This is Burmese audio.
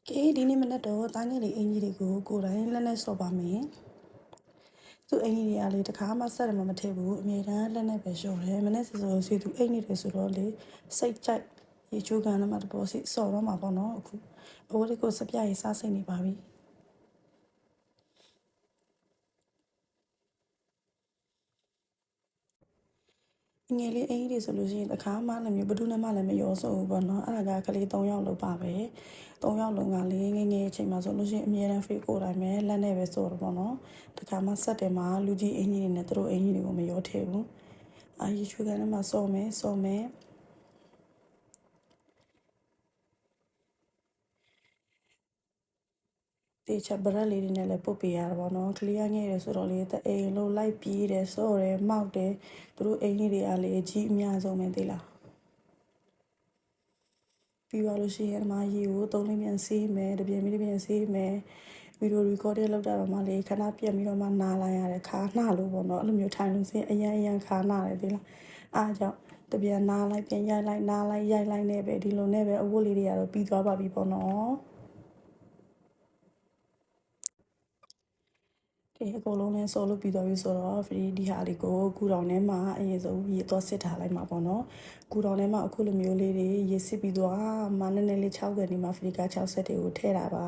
ကဲဒီနေ့မနက်တော့တားငယ်လေးအင်ကြီးတွေကိုကိုယ်တိုင်လက်နဲ့ဆော့ပါမယ်သူအင်ကြီးတွေကလေတခါမှဆက်တယ်မှမထည့်ဘူးအမြဲတမ်းလက်နဲ့ပဲလျှော်တယ်မနေ့စောစီသူအိတ်နေတယ်ဆိုတော့လေစိတ်ကြိုက်ရေချိုးကန်လည်းမတပေါ်စီဆော့တော့မှာပေါ့နော်အခုအဝတ်ကိုစပြရေးစားစိတ်နေပါပြီငယ်လေးအင်းကြီးတွေဆိုလို့ရှိရင်တခါမှလည်းမျိုးဘဒုနဲ့မှလည်းမရောဆိုဘူးပေါ့နော်အဲ့ဒါကကလေး3ယောက်လောက်ပါပဲ3ယောက်လုံးကလေးငယ်ငယ်အချိန်မှာဆိုလို့ရှိရင်အမြဲတမ်း free ကိုယ်တိုင်ပဲလက်နဲ့ပဲဆိုတော့ပေါ့နော်တခါမှဆက်တယ်မှာလူကြီးအင်းကြီးတွေနဲ့သူတို့အင်းကြီးတွေကိုမရောထည့်ဘူးအာရီချွေးကနေမှစော်မယ်တေချာဘရက်လေးတွေနဲ့လည်းပုတ်ပေးရတာပေါ့နော်ကလေးငယ်ရဆိုတော့လေတအိမ်လုံးလိုက်ပြေးတယ်စော့တယ်မောက်တယ်သူတို့အိမ်ကြီးတွေကလေအကြီးအများဆုံးပဲသိလားပြီးသွားလို့ရှိရင်ဒီမှာရေကို3လပြန်ဆေးမယ်တပြန်ဆေးမယ်ဗီဒီယို recording လုပ်တာတော့မှလေခဏပြတ်ပြီးတော့မှနားလိုက်ရတယ်ခါနှလို့ပေါ့နော်အဲ့လိုမျိုးထိုင်လို့စင်းအရန်ခါနှတယ်သိလားအားကြောင့်တပြန်နားလိုက်ပြန်ရိုက်လိုက်နားလိုက်ရိုက်လိုက်နဲ့ပဲဒီလိုနဲ့ပဲအဝတ်လေးတွေကတော့ပြီးသွားပါပြီပေါ့နော်အကုန်လုံးလဲဆော်လို့ပြီးသွားပြီဆိုတော့ဒီဟာလေးကိုကူတောင်ထဲမှာအရင်ဆုံးရေတော့စစ်ထားလိုက်မှာပေါ့နော်ကူတောင်ထဲမှာအခုလိုမျိုးလေးတွေရေစစ်ပြီးသွားမှနည်းနည်းလေး6ကနေမှဖရီကာ6ဆက်တွေကိုထည့်တာပါ